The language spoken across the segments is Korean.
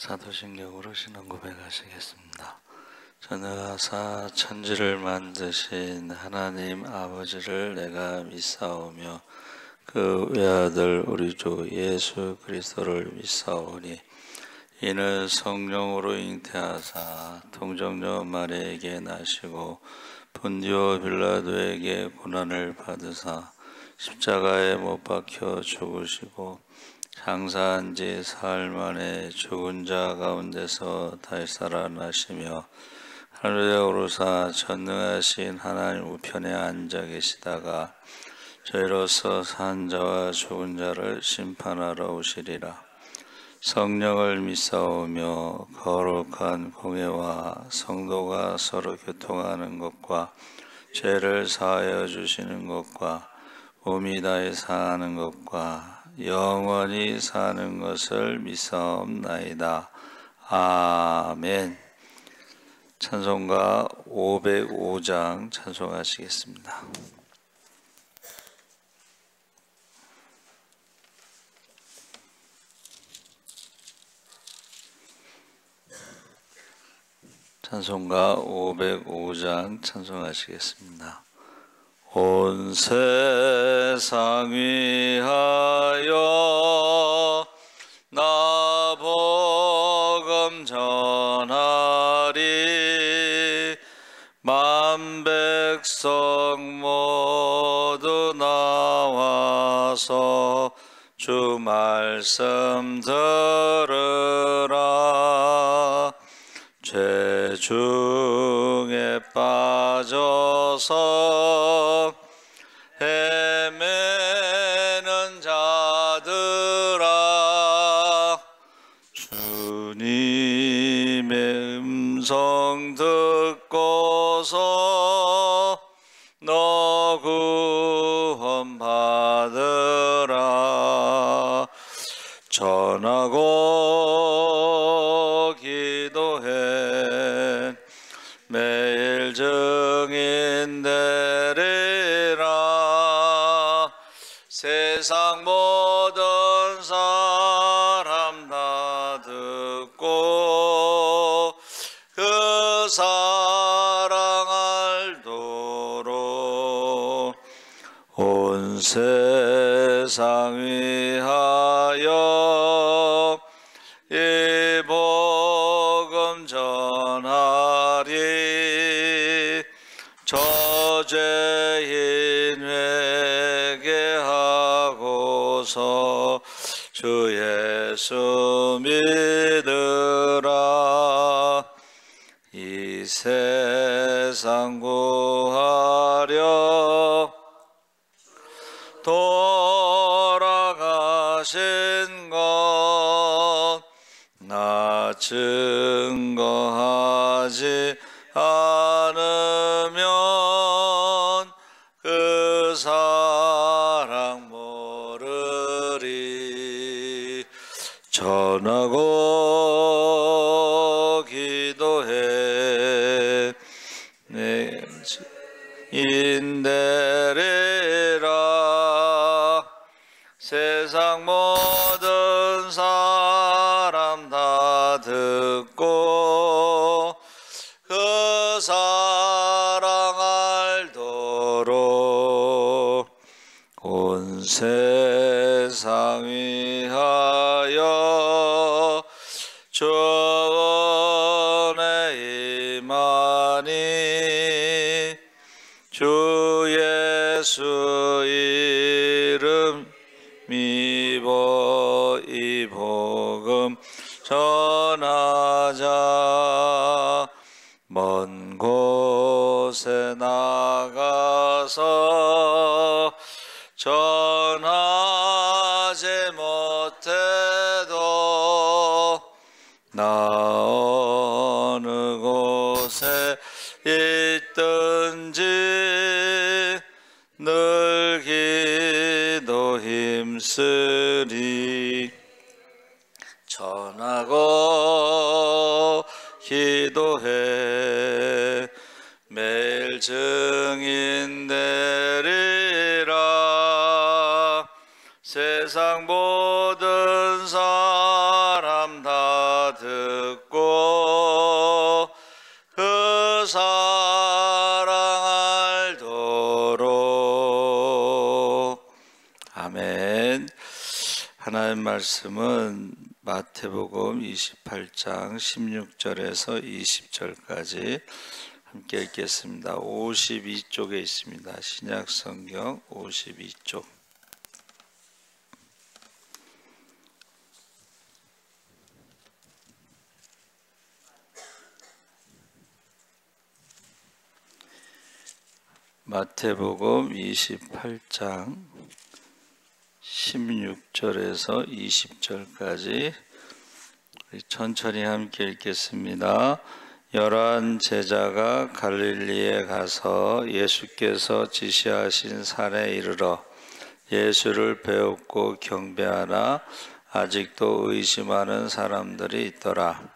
사도신경으로 신앙 고백하시겠습니다. 전능하사 천지를 만드신 하나님 아버지를 내가 믿사오며 그 외아들 우리 주 예수 그리스도를 믿사오니 이는 성령으로 잉태하사 동정녀 마리아에게 나시고 본디오 빌라도에게 고난을 받으사 십자가에 못 박혀 죽으시고 장사한 지 사흘 만에 죽은 자 가운데서 다시 살아나시며 하늘에 오르사 전능하신 하나님 우편에 앉아 계시다가 저희로서 산 자와 죽은 자를 심판하러 오시리라. 성령을 믿사오며 거룩한 공회와 성도가 서로 교통하는 것과 죄를 사하여 주시는 것과 몸이 다해 사는 것과 영원히 사는 것을 믿사옵나이다. 아멘. 찬송가 505장 찬송하시겠습니다. 찬송가 505장 찬송하시겠습니다. 온 세상 위하여 나 복음 전하리. 만 백성 모두 나와서 주 말씀 들으라. 죄 중에 빠져서 헤매는 자들아, 주님의 음성 듣고서 너 구원 받으라. 전하고 기도해 매일 증인 되리라. 세상 모든 사람 다 듣고 그 사랑 알도록 온 세상 위하여 이 복음 전하리. 저죄인 회개하고서 주 예수 믿으라. 이 세상 구하려 돌아가신 것 나 증거하지 않으면 그 사랑 모르리. 전하고 기도해 내 인되리라. 세상 모든 사람 다 듣고 그 사랑 알도록 온 세상 위하여 주 은혜 임하니. 주 예수 이름 믿어 이 복음 전하자. 먼 곳에 나가서 전하지 못해도 나 어느 곳에 있든지 늘 기도 힘쓰리. 전하고 기도해 매일 증인 되리라. 세상 모든 사람 다 듣고 사랑할도록. 아멘. 하나님 말씀은 마태복음 28장 16절에서 20절까지 함께 읽겠습니다. 52쪽에 있습니다. 신약성경 52쪽. 마태복음 28장 16절에서 20절까지 천천히 함께 읽겠습니다. 11 제자가 갈릴리에 가서 예수께서 지시하신 산에 이르러 예수를 배웁고 경배하나 아직도 의심하는 사람들이 있더라.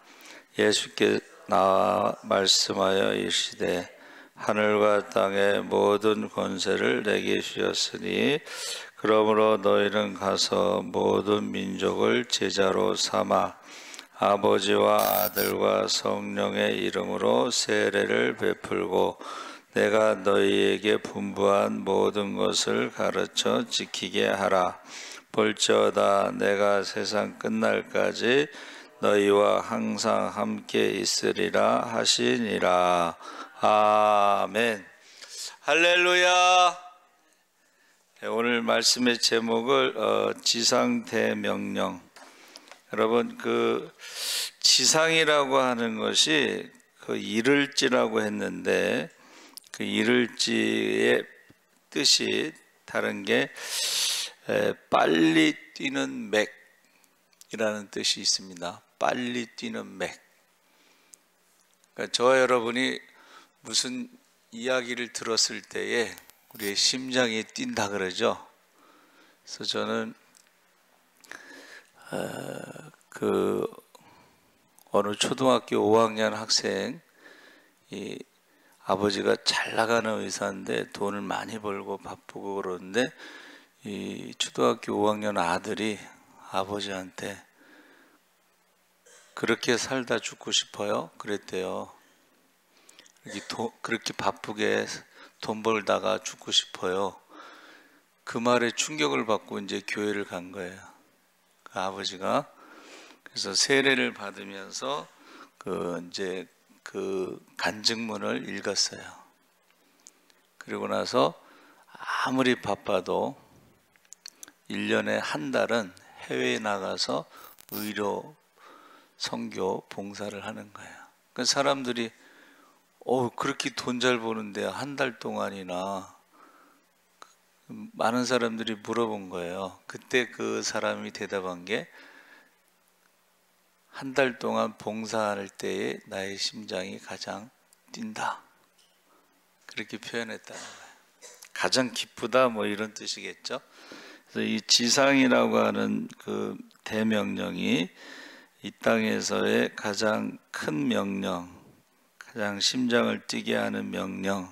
예수께 나와 말씀하여 이르시되 하늘과 땅의 모든 권세를 내게 주셨으니 그러므로 너희는 가서 모든 민족을 제자로 삼아 아버지와 아들과 성령의 이름으로 세례를 베풀고 내가 너희에게 분부한 모든 것을 가르쳐 지키게 하라. 볼지어다 내가 세상 끝날까지 너희와 항상 함께 있으리라 하시니라. 아멘. 할렐루야. 오늘 말씀의 제목을 지상대명령. 여러분, 그 지상이라고 하는 것이 그 이를지라고 했는데 그 이를지의 뜻이 다른 게 빨리 뛰는 맥이라는 뜻이 있습니다. 빨리 뛰는 맥. 그러니까 저와 여러분이 무슨 이야기를 들었을 때에 우리의 심장이 뛴다 그러죠. 그래서 저는 그 어느 초등학교 5학년 학생, 이 아버지가 잘 나가는 의사인데 돈을 많이 벌고 바쁘고 그러는데 이 초등학교 5학년 아들이 아버지한테 그렇게 살다 죽고 싶어요? 그랬대요. 그렇게 바쁘게 돈 벌다가 죽고 싶어요. 그 말에 충격을 받고 이제 교회를 간 거예요. 그 아버지가. 그래서 세례를 받으면서 이제 그 간증문을 읽었어요. 그리고 나서 아무리 바빠도 1년에 한 달은 해외에 나가서 의료 선교 봉사를 하는 거예요. 그 사람들이 그렇게 돈 잘 버는데 한 달 동안이나, 많은 사람들이 물어본 거예요. 그때 그 사람이 대답한 게 한 달 동안 봉사할 때에 나의 심장이 가장 뛴다. 그렇게 표현했다는 거예요. 가장 기쁘다 뭐 이런 뜻이겠죠. 그래서 이 지상이라고 하는 그 대명령이 이 땅에서의 가장 큰 명령, 가장 심장을 뛰게 하는 명령,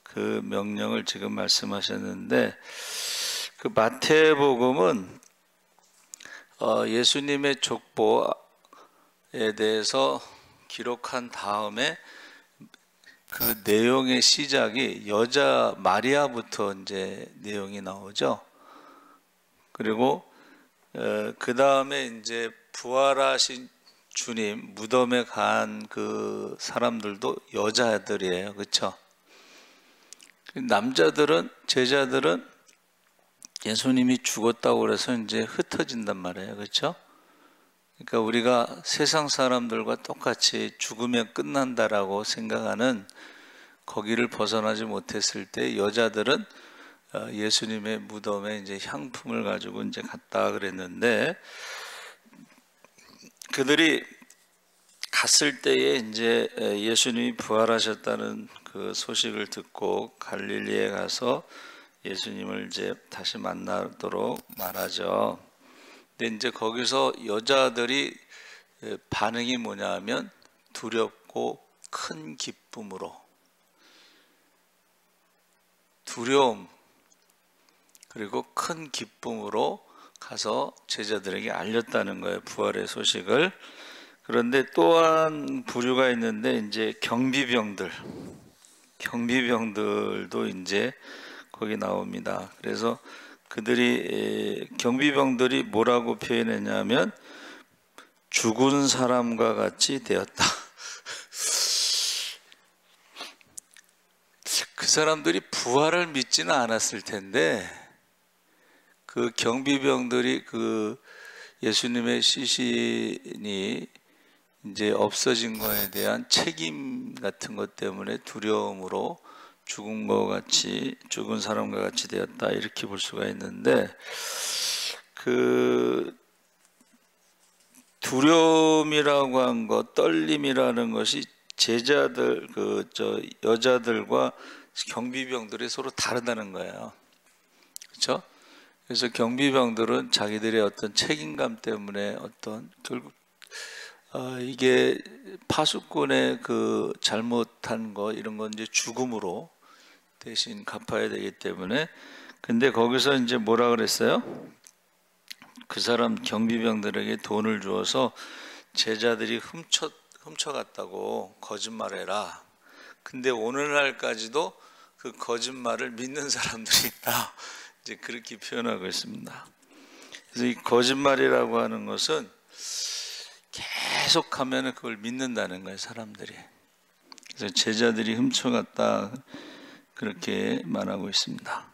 그 명령을 지금 말씀하셨는데, 그 마태복음은 예수님의 족보에 대해서 기록한 다음에 그 내용의 시작이 여자 마리아부터 이제 내용이 나오죠. 그리고 그 다음에 이제 부활하신 주님 무덤에 간 그 사람들도 여자들이에요. 그렇죠? 남자들은, 제자들은 예수님이 죽었다고 그래서 이제 흩어진단 말이에요. 그렇죠? 그러니까 우리가 세상 사람들과 똑같이 죽으면 끝난다라고 생각하는 거기를 벗어나지 못했을 때 여자들은 예수님의 무덤에 이제 향품을 가지고 이제 갔다 그랬는데, 그들이 갔을 때에 이제 예수님이 부활하셨다는 그 소식을 듣고 갈릴리에 가서 예수님을 이제 다시 만나도록 말하죠. 근데 이제 거기서 여자들이 반응이 뭐냐면 두렵고 큰 기쁨으로, 두려움 그리고 큰 기쁨으로 가서 제자들에게 알렸다는 거예요. 부활의 소식을. 그런데 또한 부류가 있는데 이제 경비병들도 이제 거기 나옵니다. 그래서 그들이 경비병들이 뭐라고 표현했냐면 죽은 사람과 같이 되었다. 그 사람들이 부활을 믿지는 않았을 텐데 그 경비병들이 그 예수님의 시신이 이제 없어진 거에 대한 책임 같은 것 때문에 두려움으로 죽은 사람과 같이 되었다, 이렇게 볼 수가 있는데, 그 두려움이라고 한 것, 떨림이라는 것이 제자들, 여자들과 경비병들이 서로 다르다는 거예요. 그렇죠? 그래서 경비병들은 자기들의 어떤 책임감 때문에 결국 이게 파수꾼의 그 잘못한 거, 이런 건 이제 죽음으로 대신 갚아야 되기 때문에. 근데 거기서 이제 뭐라 그랬어요? 그 사람 경비병들에게 돈을 주어서 제자들이 훔쳐갔다고 거짓말해라. 근데 오늘날까지도 그 거짓말을 믿는 사람들이 있다. 이제 그렇게 표현하고 있습니다. 그래서 이 거짓말이라고 하는 것은 계속하면 그걸 믿는다는 거예요, 사람들이. 그래서 제자들이 훔쳐갔다, 그렇게 말하고 있습니다.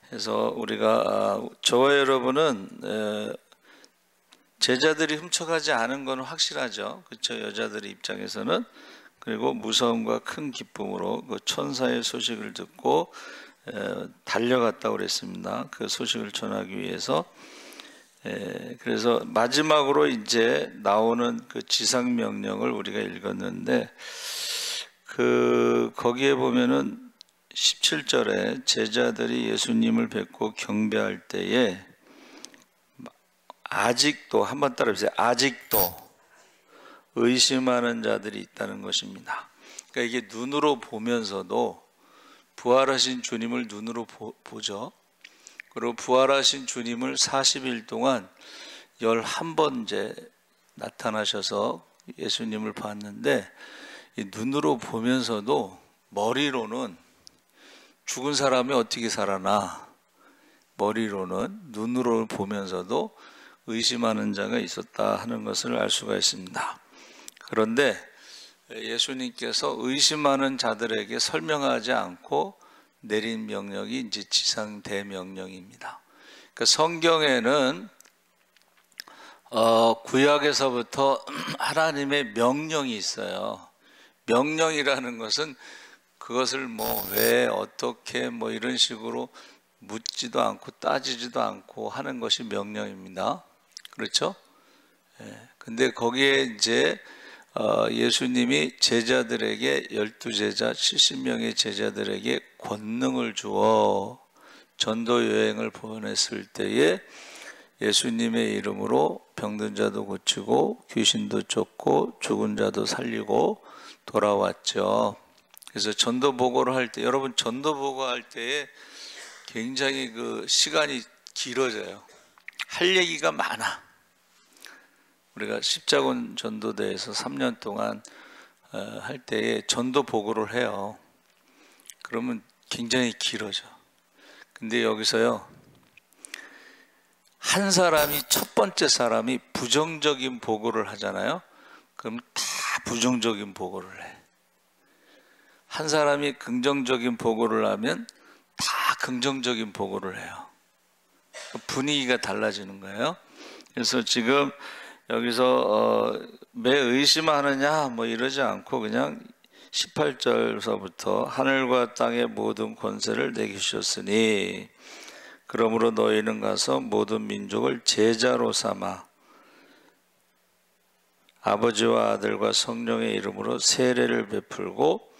그래서 우리가 저와 여러분은 제자들이 훔쳐가지 않은 건 확실하죠. 그렇죠? 여자들의 입장에서는. 그리고 무서움과 큰 기쁨으로 그 천사의 소식을 듣고 달려갔다고 그랬습니다. 그 소식을 전하기 위해서. 그래서 마지막으로 이제 나오는 그 지상 명령을 우리가 읽었는데, 거기에 보면은 17절에 제자들이 예수님을 뵙고 경배할 때에 아직도, 한번 따라해보세요. 아직도 의심하는 자들이 있다는 것입니다. 그러니까 이게 눈으로 보면서도 부활하신 주님을 눈으로 보죠. 그리고 부활하신 주님을 40일 동안 11번째 나타나셔서 예수님을 봤는데, 이 눈으로 보면서도 머리로는 죽은 사람이 어떻게 살아나, 머리로는, 눈으로 보면서도 의심하는 자가 있었다 하는 것을 알 수가 있습니다. 그런데 예수님께서 의심하는 자들에게 설명하지 않고 내린 명령이 이제 지상 대명령입니다. 그러니까 성경에는 구약에서부터 하나님의 명령이 있어요. 명령이라는 것은 그것을 왜, 어떻게, 이런 식으로 묻지도 않고 따지지도 않고 하는 것이 명령입니다. 그렇죠? 근데 거기에 이제 예수님이 제자들에게, 12제자 70명의 제자들에게 권능을 주어 전도 여행을 보냈을 때에 예수님의 이름으로 병든 자도 고치고 귀신도 쫓고 죽은 자도 살리고 돌아왔죠. 그래서 전도 보고를 할 때, 여러분 전도 보고할 때에 굉장히 그 시간이 길어져요. 할 얘기가 많아. 우리가 십자군 전도대에서 3년 동안 할 때에 전도 보고를 해요. 그러면 굉장히 길어져. 근데 여기서요, 한 사람이, 첫 번째 사람이 부정적인 보고를 하잖아요. 그럼 다 부정적인 보고를 해. 한 사람이 긍정적인 보고를 하면 다 긍정적인 보고를 해요. 분위기가 달라지는 거예요. 그래서 지금 여기서 매 의심하느냐 이러지 않고 그냥 18절서부터 하늘과 땅의 모든 권세를 내게 주셨으니 그러므로 너희는 가서 모든 민족을 제자로 삼아 아버지와 아들과 성령의 이름으로 세례를 베풀고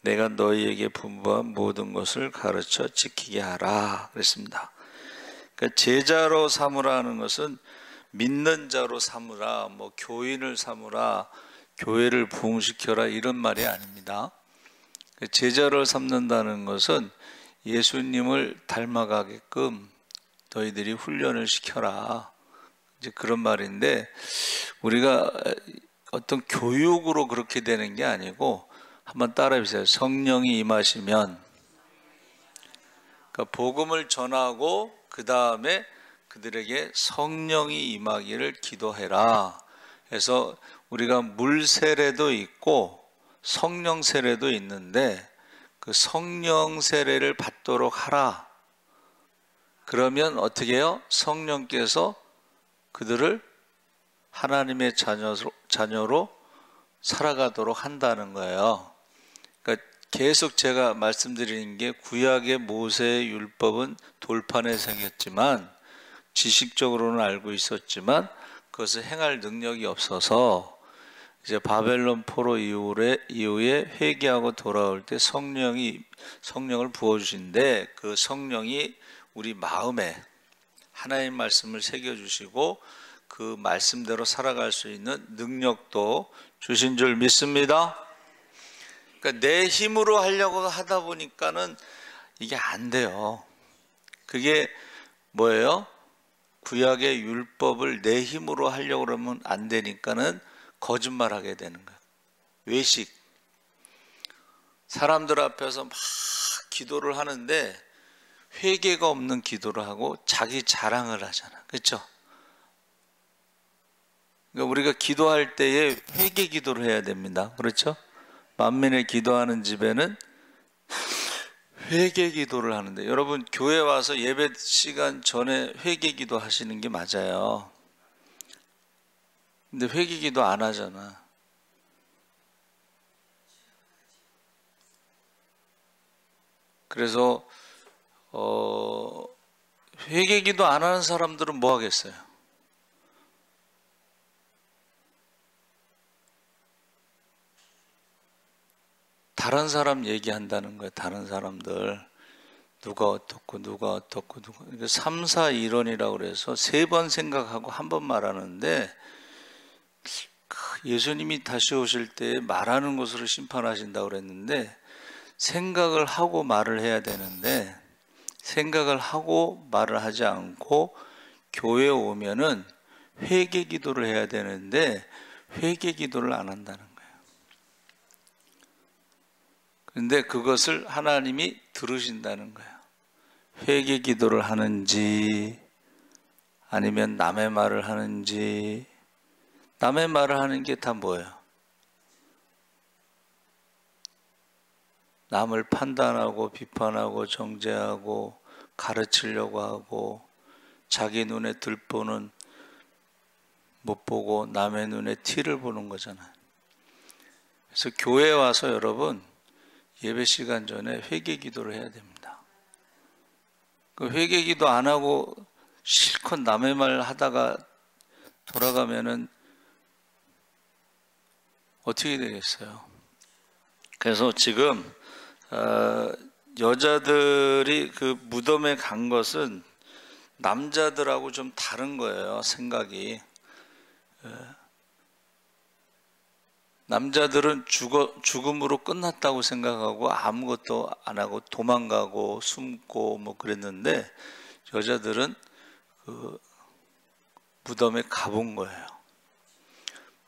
내가 너희에게 분부한 모든 것을 가르쳐 지키게 하라 그랬습니다. 그러니까 제자로 삼으라 하는 것은 믿는 자로 삼으라, 교인을 삼으라, 교회를 부흥시켜라, 이런 말이 아닙니다. 제자를 삼는다는 것은 예수님을 닮아가게끔 너희들이 훈련을 시켜라, 이제 그런 말인데, 우리가 어떤 교육으로 그렇게 되는 게 아니고 한번 따라해 보세요. 성령이 임하시면, 그러니까 복음을 전하고 그 다음에 그들에게 성령이 임하기를 기도해라. 그래서 우리가 물 세례도 있고 성령 세례도 있는데 그 성령 세례를 받도록 하라. 그러면 어떻게 해요? 성령께서 그들을 하나님의 자녀로 살아가도록 한다는 거예요. 그러니까 계속 제가 말씀드리는 게 구약의 모세의 율법은 돌판에 생겼지만 지식적으로는 알고 있었지만 그것을 행할 능력이 없어서 이제 바벨론 포로 이후에 회개하고 돌아올 때 성령을 부어주신데 그 성령이 우리 마음에 하나님 말씀을 새겨주시고 그 말씀대로 살아갈 수 있는 능력도 주신 줄 믿습니다. 그러니까 내 힘으로 하려고 하다 보니까는 이게 안 돼요. 그게 뭐예요? 구약의 율법을 내 힘으로 하려고 그러면 안 되니까는 거짓말하게 되는 거예요. 외식. 사람들 앞에서 막 기도를 하는데 회개가 없는 기도를 하고 자기 자랑을 하잖아. 그렇죠? 그러니까 우리가 기도할 때에 회개 기도를 해야 됩니다. 그렇죠? 만민의 기도하는 집에는 회개 기도를 하는데, 여러분 교회 와서 예배 시간 전에 회개 기도 하시는 게 맞아요. 근데 회개 기도 안 하잖아. 그래서 회개 기도 안 하는 사람들은 뭐 하겠어요? 다른 사람 얘기한다는 거예요. 다른 사람들. 누가 어떻고 누가 어떻고 누가. 그러니까 3, 4, 1원이라고 그래서 3번 생각하고 한 번 말하는데 예수님이 다시 오실 때 말하는 것으로 심판하신다고 그랬는데 생각을 하고 말을 해야 되는데 생각을 하고 말을 하지 않고 교회에 오면은 회개 기도를 해야 되는데 회개 기도를 안 한다는 거예요. 그런데 그것을 하나님이 들으신다는 거예요. 회개 기도를 하는지 아니면 남의 말을 하는지. 남의 말을 하는 게 다 뭐예요? 남을 판단하고 비판하고 정죄하고 가르치려고 하고 자기 눈에 들보는 못 보고 남의 눈에 티를 보는 거잖아요. 그래서 교회에 와서 여러분 예배 시간 전에 회개 기도를 해야 됩니다. 그 회개 기도 안 하고 실컷 남의 말 하다가 돌아가면은 어떻게 되겠어요? 그래서 지금 여자들이 그 무덤에 간 것은 남자들하고 좀 다른 거예요. 생각이. 남자들은 죽음으로 끝났다고 생각하고 아무것도 안 하고 도망가고 숨고 뭐 그랬는데 여자들은 그 무덤에 가본 거예요.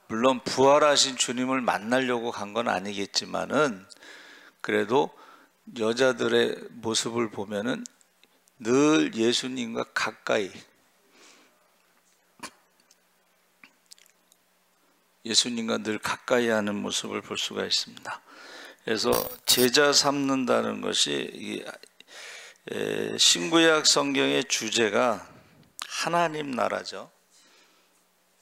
물론 부활하신 주님을 만나려고 간 건 아니겠지만은 그래도 여자들의 모습을 보면은 늘 예수님과 가까이, 예수님과 늘 가까이 하는 모습을 볼 수가 있습니다. 그래서 제자 삼는다는 것이 신구약 성경의 주제가 하나님 나라죠.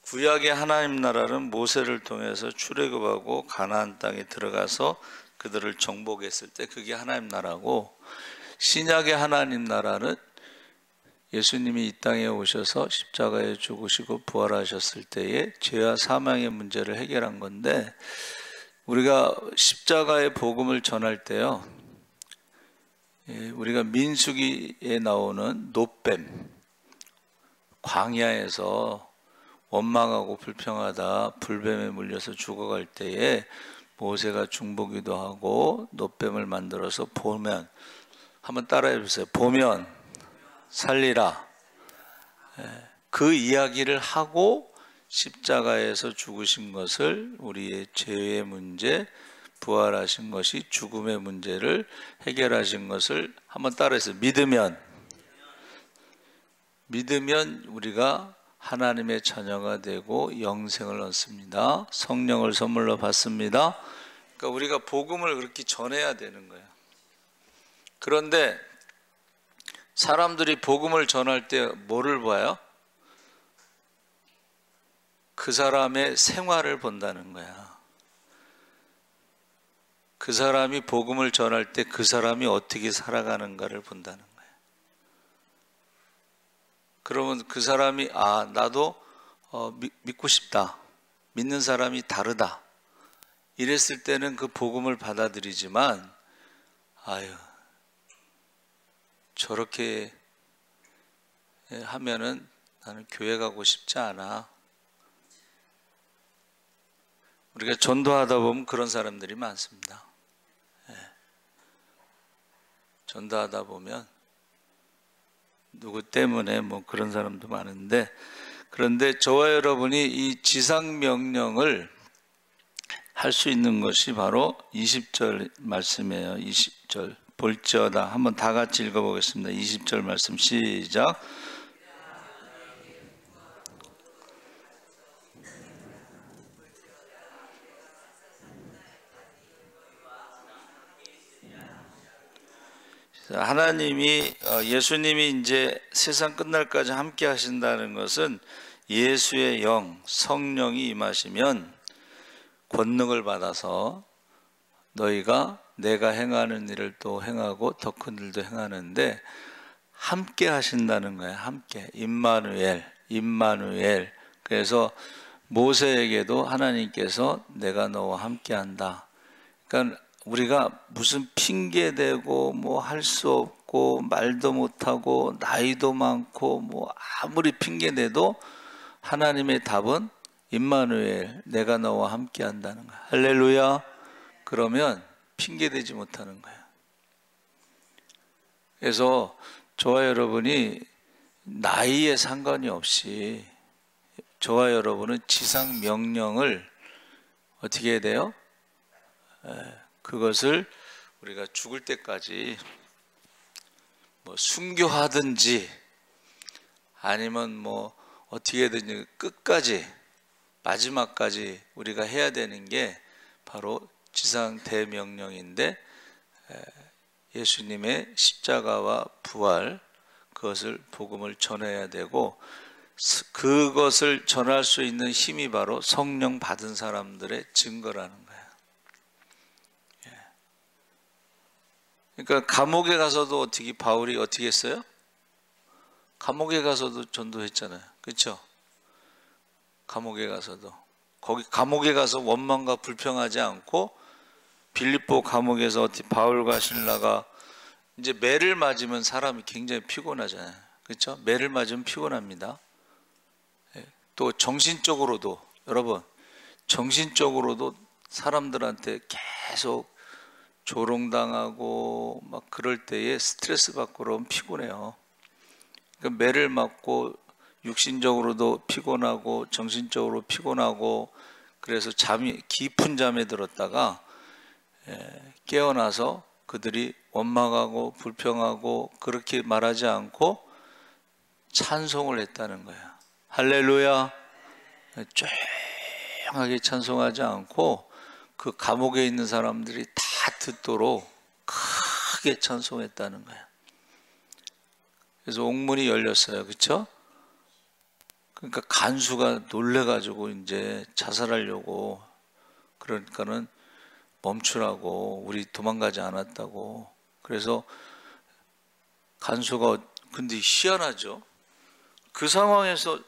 구약의 하나님 나라는 모세를 통해서 출애굽하고 가나안 땅에 들어가서 그들을 정복했을 때 그게 하나님 나라고, 신약의 하나님 나라는 예수님이 이 땅에 오셔서 십자가에 죽으시고 부활하셨을 때에 죄와 사망의 문제를 해결한 건데, 우리가 십자가의 복음을 전할 때요, 우리가 민수기에 나오는 노뱀, 광야에서 원망하고 불평하다 불뱀에 물려서 죽어갈 때에 모세가 중보기도 하고 노뱀을 만들어서 보면, 한번 따라해 보세요. 보면 살리라. 그 이야기를 하고 십자가에서 죽으신 것을, 우리의 죄의 문제, 부활하신 것이 죽음의 문제를 해결하신 것을 한번 따라해서 믿으면 우리가 하나님의 자녀가 되고 영생을 얻습니다. 성령을 선물로 받습니다. 그러니까 우리가 복음을 그렇게 전해야 되는 거예요. 그런데 사람들이 복음을 전할 때 뭐를 봐요? 그 사람의 생활을 본다는 거야. 그 사람이 복음을 전할 때 그 사람이 어떻게 살아가는가를 본다는 거야. 그러면 그 사람이 나도 믿고 싶다, 믿는 사람이 다르다, 이랬을 때는 그 복음을 받아들이지만 저렇게 하면은 나는 교회 가고 싶지 않아. 우리가 전도하다 보면 그런 사람들이 많습니다. 전도하다 보면 누구 때문에 그런 사람도 많은데, 그런데 저와 여러분이 이 지상 명령을 할 수 있는 것이 바로 20절 말씀이에요. 20절 볼지어다. 한번 다 같이 읽어보겠습니다. 20절 말씀 시작. 하나님이 예수님이 이제 세상 끝날까지 함께 하신다는 것은 예수의 영, 성령이 임하시면 권능을 받아서 너희가 내가 행하는 일을 또 행하고 더 큰 일도 행하는데 함께 하신다는 거예요. 함께. 임마누엘. 그래서 모세에게도 하나님께서 내가 너와 함께 한다. 그러니까 우리가 무슨 핑계대고 할 수 없고 말도 못하고 나이도 많고 아무리 핑계대도 하나님의 답은 임마누엘, 내가 너와 함께 한다는 거야. 할렐루야. 그러면 핑계대지 못하는 거야. 그래서 저와 여러분이 나이에 상관이 없이 저와 여러분은 지상 명령을 어떻게 해야 돼요? 그것을 우리가 죽을 때까지 순교하든지 아니면 어떻게든지 끝까지 마지막까지 우리가 해야 되는 게 바로 지상 대명령인데, 예수님의 십자가와 부활, 그것을 복음을 전해야 되고, 그것을 전할 수 있는 힘이 바로 성령 받은 사람들의 증거라는 거예요. 그러니까 감옥에 가서도 바울이 어떻게 했어요? 감옥에 가서도 전도했잖아요. 그렇죠? 감옥에 가서도. 거기 감옥에 가서 원망과 불평하지 않고, 빌립보 감옥에서 바울과 실라가 이제 매를 맞으면 사람이 굉장히 피곤하잖아요. 그렇죠? 매를 맞으면 피곤합니다. 또 정신적으로도, 여러분, 정신적으로도 사람들한테 계속 조롱당하고 그럴 때에 스트레스 받고 그러면 피곤해요. 그러니까 매를 맞고 육신적으로도 피곤하고 정신적으로 피곤하고, 그래서 깊은 잠에 들었다가 깨어나서 그들이 원망하고 불평하고 그렇게 말하지 않고 찬송을 했다는 거야. 할렐루야. 조용하게 찬송하지 않고 그 감옥에 있는 사람들이 다 듣도록 크게 찬송했다는 거야. 그래서 옥문이 열렸어요. 그렇죠? 그러니까 간수가 놀래가지고 이제 자살하려고, 그러니까는 멈추라고, 우리 도망가지 않았다고. 그래서 간수가, 근데 희한하죠? 그 상황에서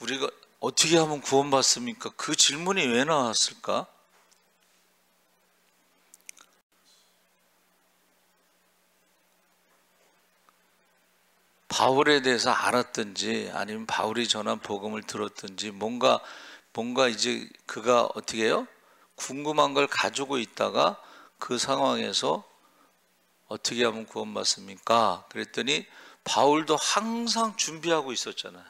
우리가 어떻게 하면 구원받습니까? 그 질문이 왜 나왔을까? 바울에 대해서 알았든지 아니면 바울이 전한 복음을 들었든지 뭔가 이제 그가 어떻게 해요? 궁금한 걸 가지고 있다가 그 상황에서 어떻게 하면 구원받습니까? 그랬더니 바울도 항상 준비하고 있었잖아요.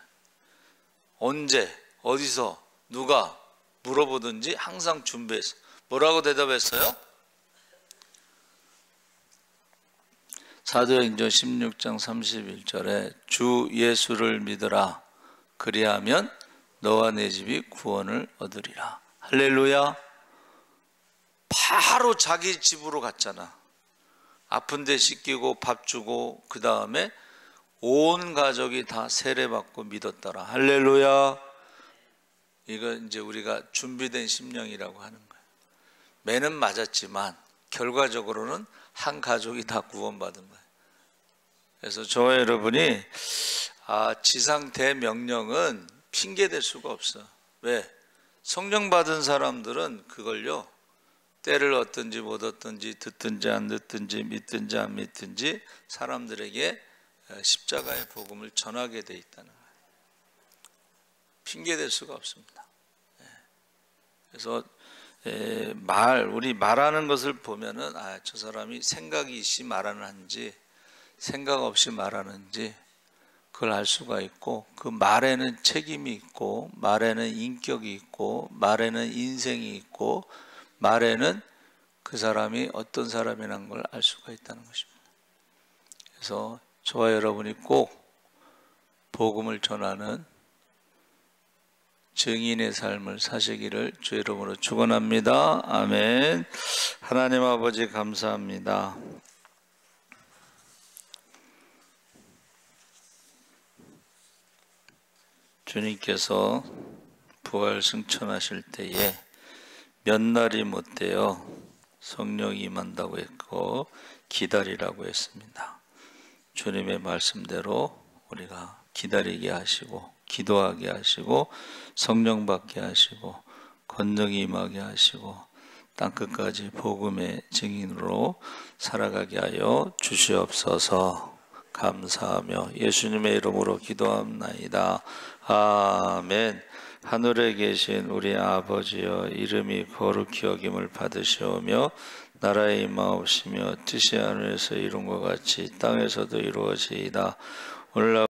언제, 어디서, 누가 물어보든지 항상 준비했어. 뭐라고 대답했어요? 사도행전 16장 31절에 주 예수를 믿으라. 그리하면 너와 내 집이 구원을 얻으리라. 할렐루야. 바로 자기 집으로 갔잖아. 아픈 데 씻기고 밥 주고 그 다음에 온 가족이 다 세례받고 믿었더라. 할렐루야. 이거 이제 우리가 준비된 심령이라고 하는 거예요. 매는 맞았지만 결과적으로는 한 가족이 다 구원받은 거예요. 그래서 저와 여러분이 지상 대명령은 핑계댈 수가 없어. 왜? 성령 받은 사람들은 그걸요, 때를 얻든지 못 얻든지 듣든지 안 듣든지 믿든지 안 믿든지 사람들에게 십자가의 복음을 전하게 돼 있다는 거예요. 핑계댈 수가 없습니다. 그래서 우리 말하는 것을 보면은 저 사람이 생각이 있이 말하는지 생각 없이 말하는지 그걸 알 수가 있고, 그 말에는 책임이 있고 말에는 인격이 있고 말에는 인생이 있고 말에는 그 사람이 어떤 사람이라는 걸 알 수가 있다는 것입니다. 그래서 저와 여러분이 꼭 복음을 전하는 증인의 삶을 사시기를 주의 이름으로 축원합니다. 아멘. 하나님 아버지 감사합니다. 주님께서 부활 승천하실 때에 몇 날이 못되어 성령이 임한다고 했고 기다리라고 했습니다. 주님의 말씀대로 우리가 기다리게 하시고 기도하게 하시고 성령 받게 하시고 권능이 임하게 하시고 땅끝까지 복음의 증인으로 살아가게 하여 주시옵소서. 감사하며 예수님의 이름으로 기도합나이다. 아멘. 하늘에 계신 우리 아버지여, 이름이 거룩히 여김을 받으시오며 나라의 임하옵시며 뜻이 하늘에서 이룬 것 같이 땅에서도 이루어지이다. 오늘